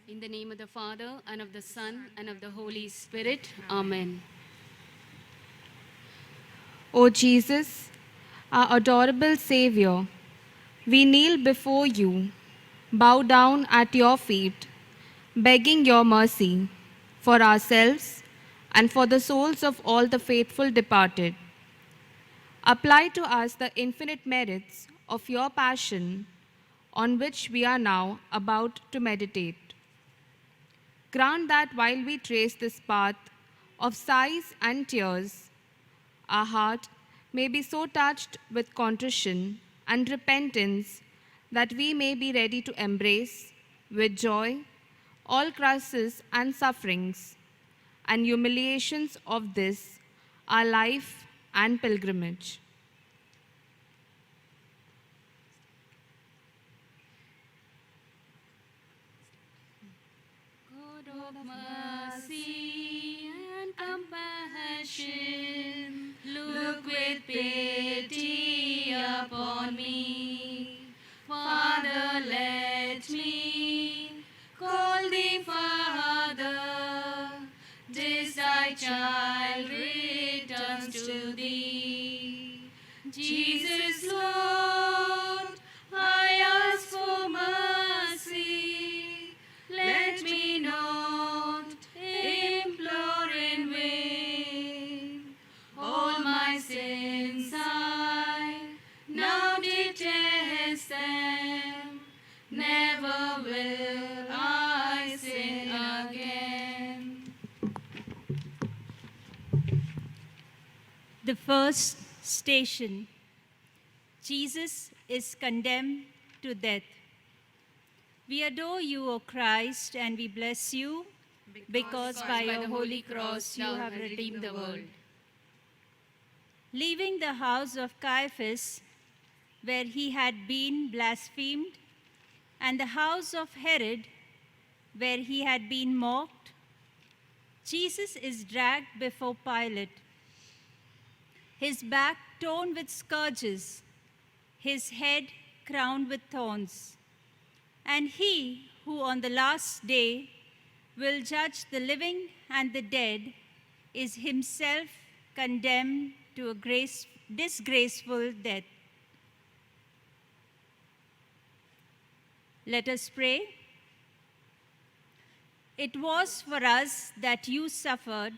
In the name of the Father, and of the Son, and of the Holy Spirit. Amen. O Jesus, our adorable Savior, we kneel before you, bow down at your feet, begging your mercy for ourselves and for the souls of all the faithful departed. Apply to us the infinite merits of your passion on which we are now about to meditate. Grant that while we trace this path of sighs and tears, our heart may be so touched with contrition and repentance that we may be ready to embrace with joy all crosses and sufferings and humiliations of this, our life and pilgrimage. God of mercy and compassion, look with pity upon me. Father, let me call thee Father. This thy child returns to thee. Jesus, Lord, I ask for mercy. Let me not implore in vain. All my sins I now detest them. Never will I sin again. The first station. Jesus is condemned to death. We adore you, O Christ, and we bless you, because by your holy cross you have redeemed the world. Leaving the house of Caiaphas, where he had been blasphemed, and the house of Herod, where he had been mocked, Jesus is dragged before Pilate, his back torn with scourges, his head crowned with thorns. And he who on the last day will judge the living and the dead is himself condemned to a disgraceful death. Let us pray. It was for us that you suffered,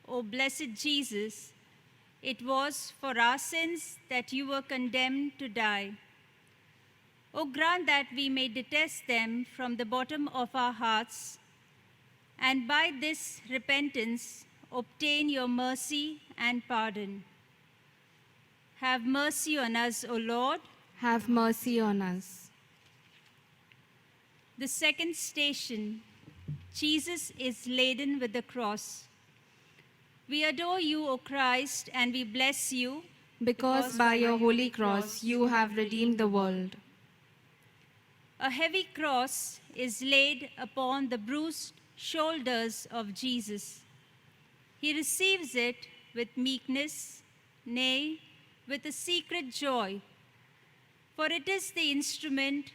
O blessed Jesus. It was for our sins that you were condemned to die. O grant that we may detest them from the bottom of our hearts, and by this repentance obtain your mercy and pardon. Have mercy on us, O Lord. Have mercy on us. The second station, Jesus is laden with the cross. We adore you, O Christ, and we bless you, Because by your holy cross you have redeemed the world. A heavy cross is laid upon the bruised shoulders of Jesus. He receives it with meekness, nay, with a secret joy, for it is the instrument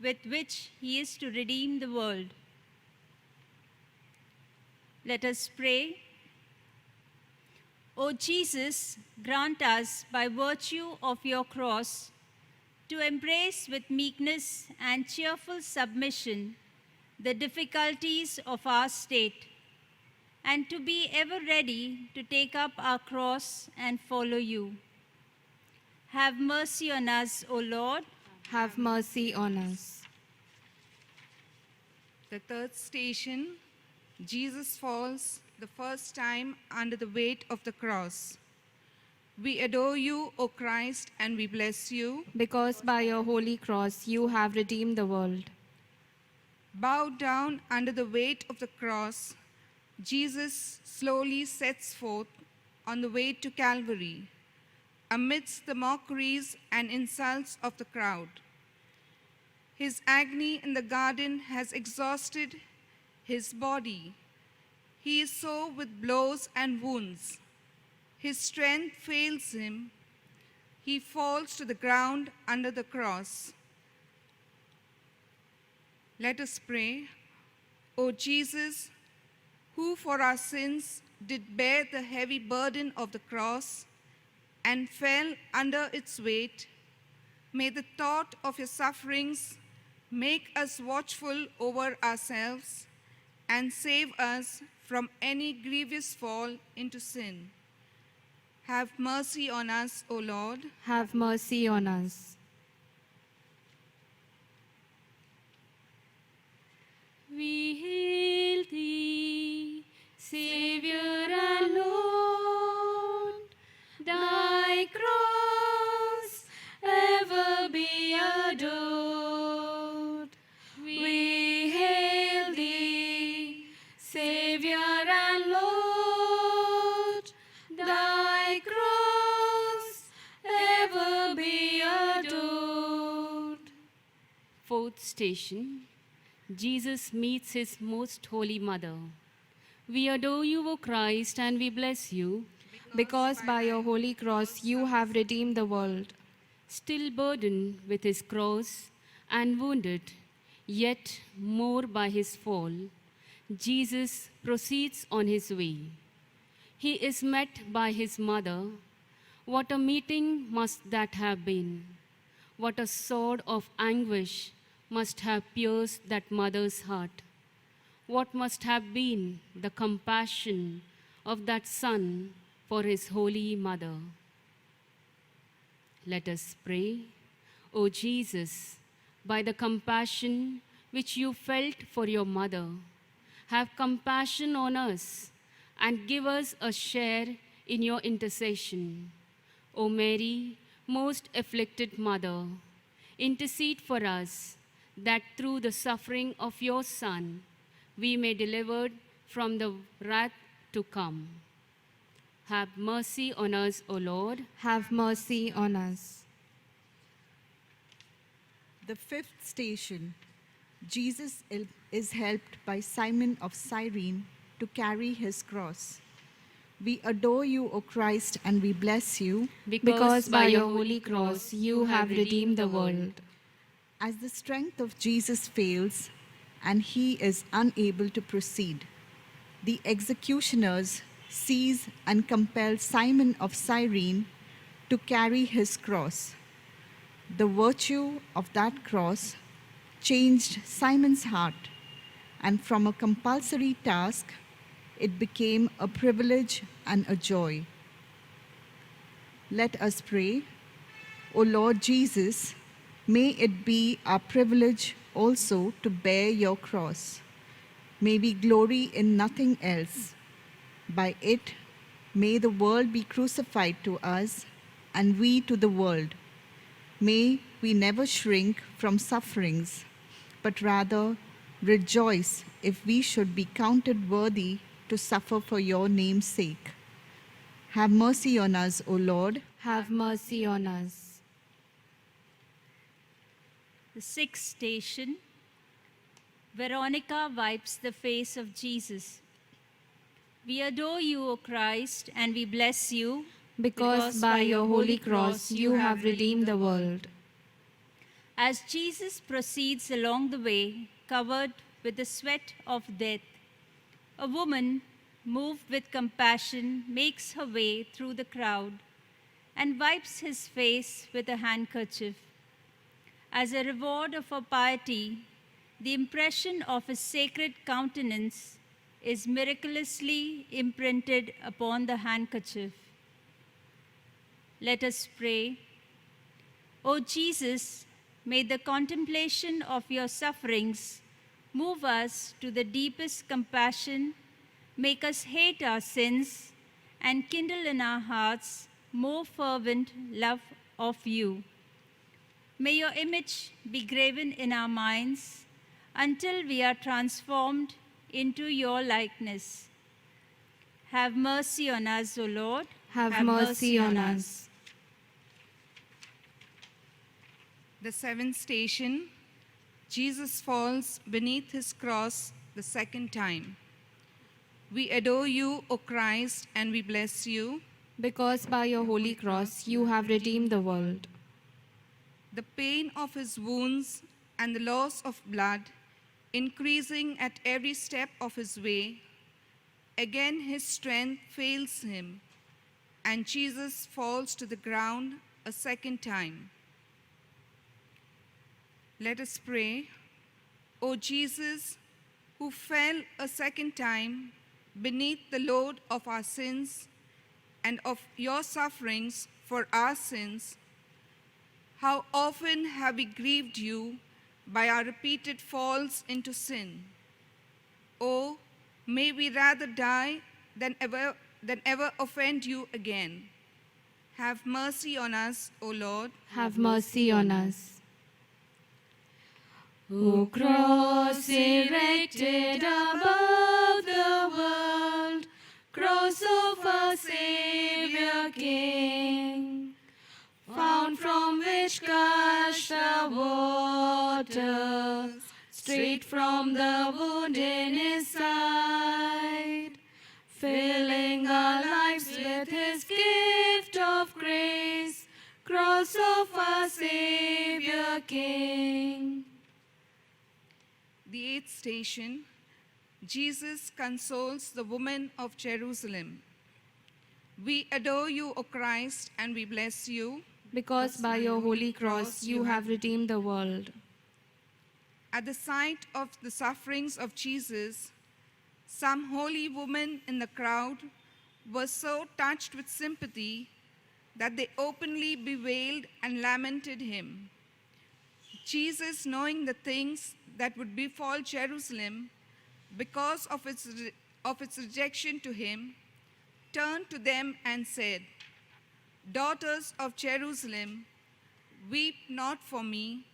with which he is to redeem the world. Let us pray. O Jesus, grant us, by virtue of your cross, to embrace with meekness and cheerful submission the difficulties of our state, and to be ever ready to take up our cross and follow you. Have mercy on us, O Lord. Have mercy on us. The third station, Jesus falls the first time under the weight of the cross. We adore you, O Christ, and we bless you. Because by your holy cross you have redeemed the world. Bowed down under the weight of the cross, Jesus slowly sets forth on the way to Calvary, amidst the mockeries and insults of the crowd. His agony in the garden has exhausted his body. He is sore with blows and wounds. His strength fails him. He falls to the ground under the cross. Let us pray. O Jesus, who for our sins did bear the heavy burden of the cross and fell under its weight, may the thought of your sufferings make us watchful over ourselves and save us from any grievous fall into sin. Have mercy on us, O Lord. Have mercy on us. We hail thee, Savior and Lord. Thy cross ever be adored. We hail thee, Savior and Lord. Thy cross ever be adored. Fourth station. Jesus meets his most holy mother. We adore you, O Christ, and we bless you. Because by your holy cross you have redeemed the world. Still burdened with his cross and wounded, yet more by his fall, Jesus proceeds on his way. He is met by his mother. What a meeting must that have been! What a sword of anguish must have pierced that mother's heart. What must have been the compassion of that son for his holy mother. Let us pray. O Jesus, by the compassion which you felt for your mother, have compassion on us and give us a share in your intercession. O Mary, most afflicted mother, intercede for us that through the suffering of your Son, we may be delivered from the wrath to come. Have mercy on us, O Lord. Have mercy on us. The fifth station, Jesus is helped by Simon of Cyrene to carry his cross. We adore you, O Christ, and we bless you. Because by your holy cross you have redeemed the world. As the strength of Jesus fails and he is unable to proceed, the executioners seize and compel Simon of Cyrene to carry his cross. The virtue of that cross changed Simon's heart, and from a compulsory task, it became a privilege and a joy. Let us pray. O Lord Jesus, may it be our privilege also to bear your cross. May we glory in nothing else. By it, may the world be crucified to us, and we to the world. May we never shrink from sufferings, but rather rejoice if we should be counted worthy to suffer for your name's sake. Have mercy on us, O Lord. Have mercy on us. The sixth station, Veronica wipes the face of Jesus. We adore you, O Christ, and we bless you. Because by your holy cross you have redeemed the world. As Jesus proceeds along the way, covered with the sweat of death, a woman, moved with compassion, makes her way through the crowd and wipes his face with a handkerchief. As a reward of her piety, the impression of his sacred countenance is miraculously imprinted upon the handkerchief. Let us pray. O Jesus, may the contemplation of your sufferings move us to the deepest compassion, make us hate our sins, and kindle in our hearts more fervent love of you. May your image be graven in our minds until we are transformed into your likeness. Have mercy on us, O Lord. Have mercy on us. The seventh station, Jesus falls beneath his cross the second time. We adore you, O Christ, and we bless you. Because by your holy cross you have redeemed the world. The pain of his wounds and the loss of blood increasing at every step of his way. Again his strength fails him, and Jesus falls to the ground a second time. Let us pray. O Jesus, who fell a second time beneath the load of our sins and of your sufferings for our sins, how often have we grieved you by our repeated falls into sin? Oh, may we rather die than ever offend you again. Have mercy on us, O Lord. Have mercy on us. O cross erected above the world, cross of our Savior King, found from which gush the waters, straight from the wound in his side, filling our lives with his gift of grace, cross of our Savior King. The eighth station, Jesus consoles the woman of Jerusalem. We adore you, O Christ, and we bless you. Because by your holy cross you have redeemed the world. At the sight of the sufferings of Jesus, some holy women in the crowd were so touched with sympathy that they openly bewailed and lamented him. Jesus, knowing the things that would befall Jerusalem because of its rejection to him, turned to them and said, "Daughters of Jerusalem, weep not for me,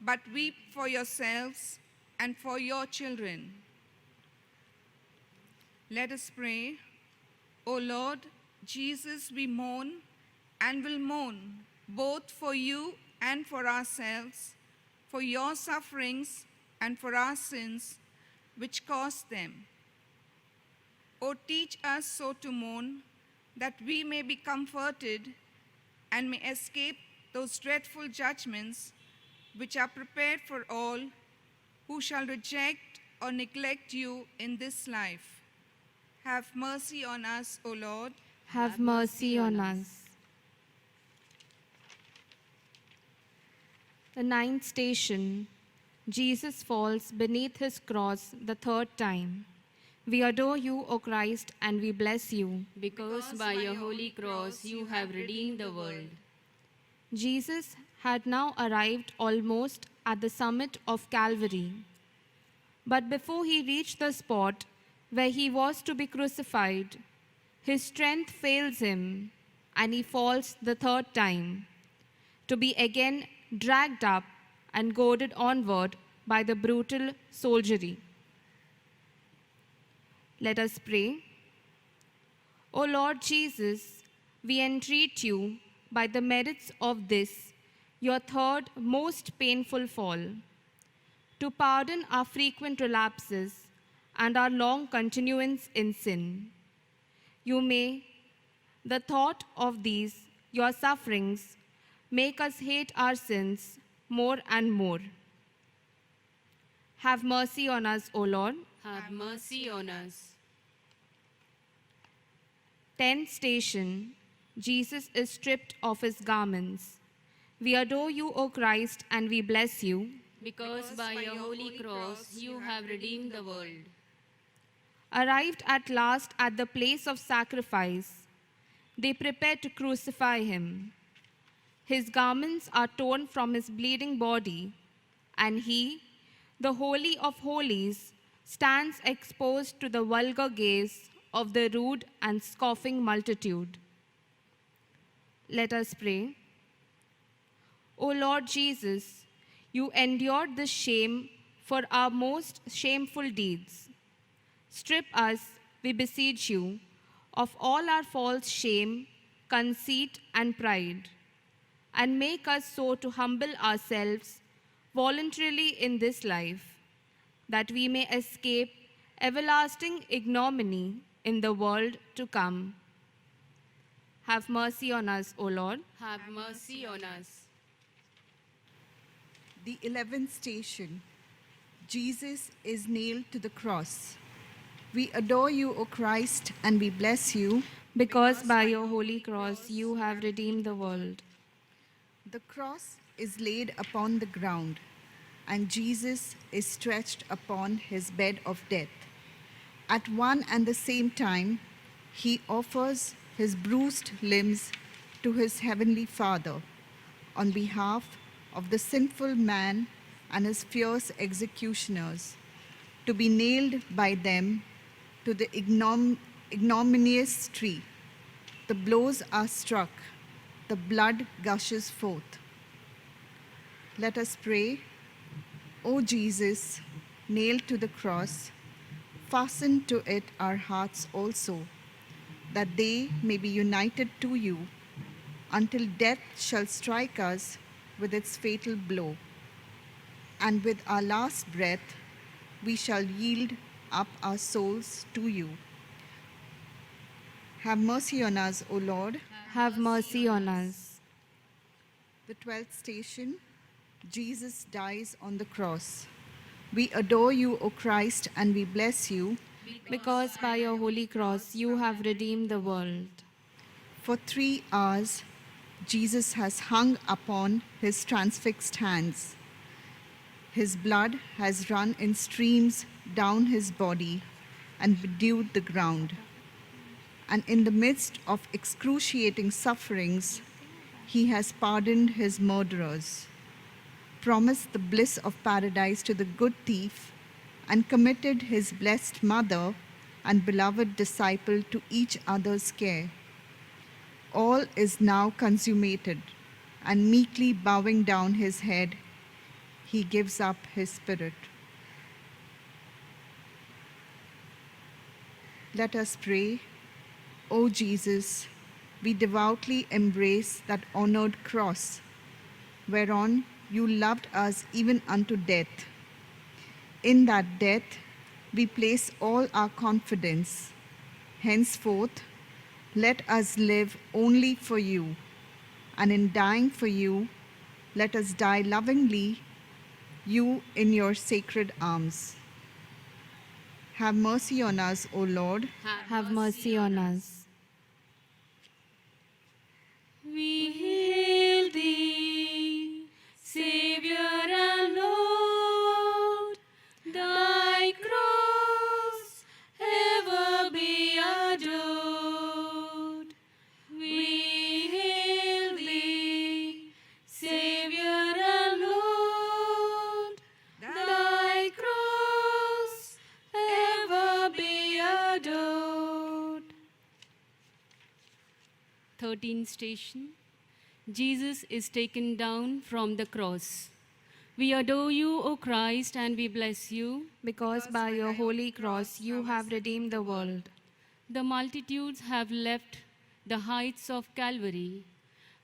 but weep for yourselves and for your children." Let us pray. O Lord Jesus, we mourn and will mourn both for you and for ourselves, for your sufferings and for our sins which caused them. O teach us so to mourn that we may be comforted and may escape those dreadful judgments which are prepared for all who shall reject or neglect you in this life. Have mercy on us, O Lord. Have mercy on us. The ninth station, Jesus falls beneath his cross the third time. We adore you, O Christ, and we bless you. Because by your holy cross you have redeemed the world. Jesus had now arrived almost at the summit of Calvary. But before he reached the spot where he was to be crucified, his strength fails him, and he falls the third time, to be again dragged up and goaded onward by the brutal soldiery. Let us pray. O Lord Jesus, we entreat you by the merits of this, your third most painful fall, to pardon our frequent relapses and our long continuance in sin. You may, the thought of these, your sufferings, make us hate our sins more and more. Have mercy on us, O Lord. Have mercy on us. 10th station, Jesus is stripped of his garments. We adore you, O Christ, and we bless you. Because by your holy cross you have redeemed the world. Arrived at last at the place of sacrifice, they prepare to crucify him. His garments are torn from his bleeding body, and he, the Holy of Holies, stands exposed to the vulgar gaze of the rude and scoffing multitude. Let us pray. O Lord Jesus, you endured this shame for our most shameful deeds. Strip us, we beseech you, of all our false shame, conceit, and pride, and make us so to humble ourselves voluntarily in this life, that we may escape everlasting ignominy in the world to come. Have mercy on us, O Lord. Have mercy on us. The 11th station, Jesus is nailed to the cross. We adore you, O Christ, and we bless you. because by your holy cross you have redeemed the world. The cross is laid upon the ground, and Jesus is stretched upon his bed of death. At one and the same time, he offers his bruised limbs to his heavenly Father on behalf of the sinful man and his fierce executioners, to be nailed by them to the ignominious tree. The blows are struck, the blood gushes forth. Let us pray. O Jesus, nailed to the cross, fasten to it our hearts also, that they may be united to you until death shall strike us with its fatal blow. And with our last breath, we shall yield up our souls to you. Have mercy on us, O Lord. Have mercy on us. The 12th station, Jesus dies on the cross. We adore you, O Christ, and we bless you. Because by your holy cross you have redeemed the world. For 3 hours, Jesus has hung upon his transfixed hands. His blood has run in streams down his body and bedewed the ground. And in the midst of excruciating sufferings, he has pardoned his murderers, promised the bliss of paradise to the good thief, and committed his blessed mother and beloved disciple to each other's care. All is now consummated, and meekly bowing down his head, he gives up his spirit. Let us pray. O Jesus, we devoutly embrace that honored cross, whereon you loved us even unto death. In that death, we place all our confidence. Henceforth, let us live only for you, and in dying for you, let us die lovingly, you in your sacred arms. Have mercy on us, O Lord. Have mercy on us. We hail thee, Savior and Lord, thy cross ever be adored. We hail thee, Savior and Lord, thy cross ever be adored. 13th station. Jesus is taken down from the cross. We adore you, O Christ, and we bless you. Because by your holy cross you have redeemed the world. The multitudes have left the heights of Calvary,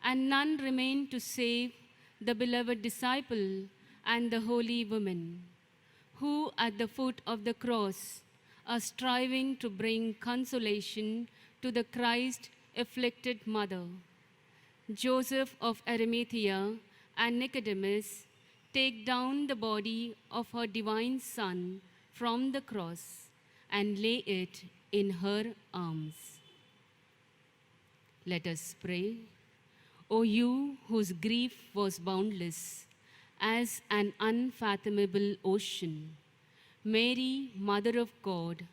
and none remain to save the beloved disciple and the holy woman, who at the foot of the cross are striving to bring consolation to the Christ afflicted mother. Joseph of Arimathea and Nicodemus take down the body of her divine Son from the cross and lay it in her arms. Let us pray. O you whose grief was boundless as an unfathomable ocean, Mary, Mother of God,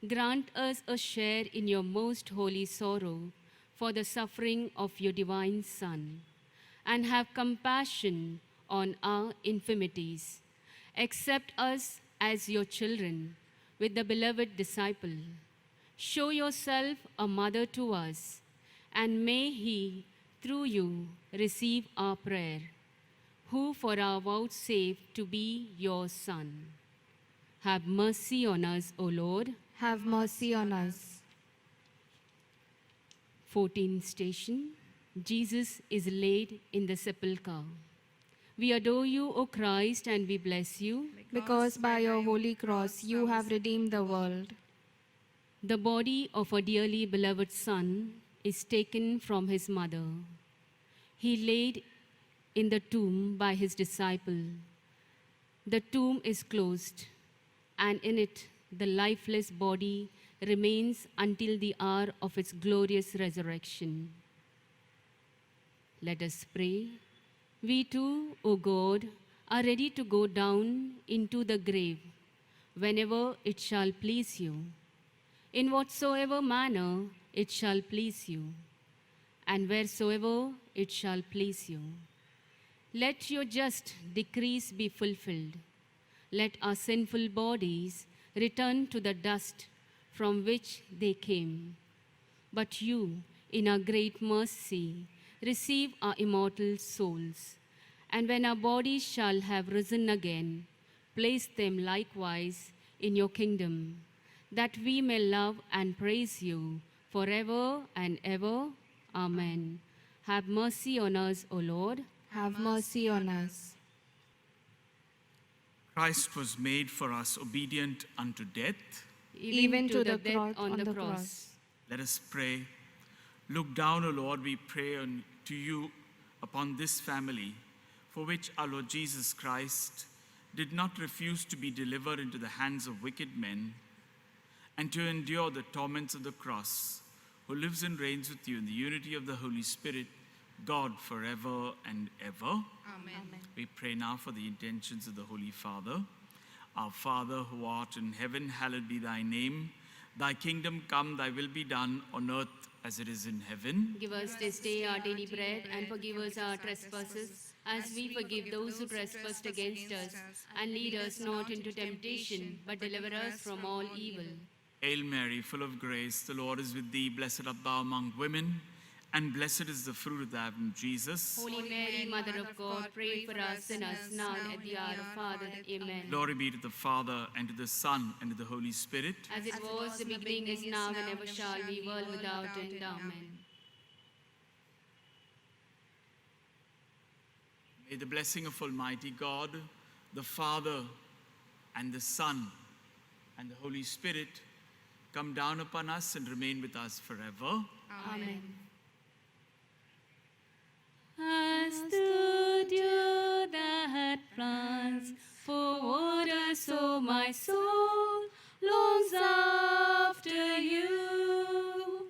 grant us a share in your most holy sorrow for the suffering of your divine Son, and have compassion on our infirmities. Accept us as your children with the beloved disciple. Show yourself a mother to us, and may he, through you, receive our prayer, who for our vouchsafe to be your Son. Have mercy on us, O Lord. Have mercy on us. 14th station. Jesus is laid in the sepulchre. We adore you, O Christ, and we bless you. Because by your holy cross you have redeemed the world. The body of a dearly beloved Son is taken from his mother. He laid in the tomb by his disciple. The tomb is closed, and in it the lifeless body remains until the hour of its glorious resurrection. Let us pray. We too, O God, are ready to go down into the grave whenever it shall please you, in whatsoever manner it shall please you, and wheresoever it shall please you. Let your just decrees be fulfilled. Let our sinful bodies return to the dust from which they came. But you, in our great mercy, receive our immortal souls. And when our bodies shall have risen again, place them likewise in your kingdom, that we may love and praise you forever and ever. Amen. Have mercy on us, O Lord. Have mercy on us. Christ was made for us obedient unto death. Even to the death cross on the cross. cross. Let us pray. Look down, O Lord, we pray to you upon this family, for which our Lord Jesus Christ did not refuse to be delivered into the hands of wicked men, and to endure the torments of the cross, who lives and reigns with you in the unity of the Holy Spirit, God forever and ever. Amen. We pray now for the intentions of the Holy Father. Our Father, who art in heaven, hallowed be thy name. Thy kingdom come, thy will be done on earth as it is in heaven. Give us this day our daily bread, and forgive us our trespasses, as we forgive those who trespass against us. And lead us not into temptation, but deliver us from all evil. Hail Mary, full of grace, the Lord is with thee. Blessed art thou among women, and blessed is the fruit of thy womb, Jesus. Holy Mary, Mother of God, pray for us sinners, now and at the hour of our death. Amen. Glory be to the Father, and to the Son, and to the Holy Spirit. As it was, the beginning is now, and ever shall be, world without end. Amen. May the blessing of Almighty God, the Father, and the Son, and the Holy Spirit come down upon us and remain with us forever. Amen. As the deer that plants for water, so my soul longs after you.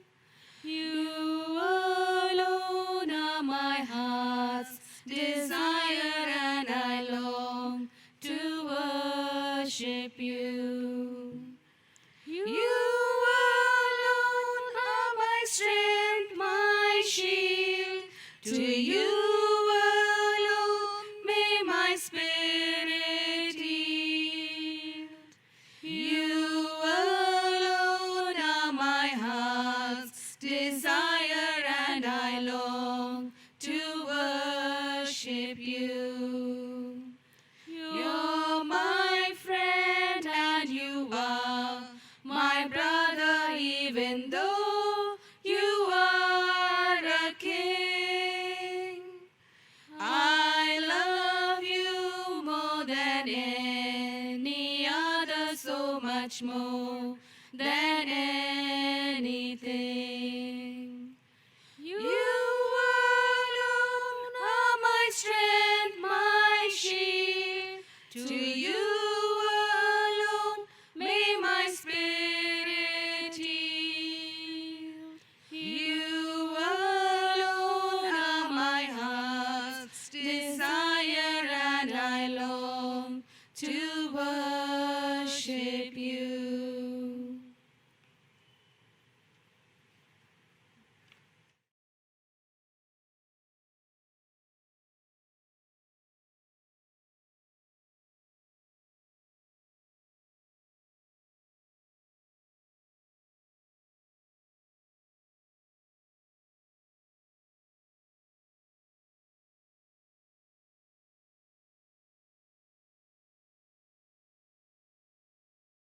You alone are my heart's desire, and I long to worship you. You alone are my strength, my shield. To you alone may my spirit yield. You alone are my heart's desire, and I long to worship you. You're my friend, and you are my brother, even though you are a king. I love you more than any other, so much more than anything. You alone are my strength, my shield. To you alone may my spirit yield. You alone are my heart's desire, and I long to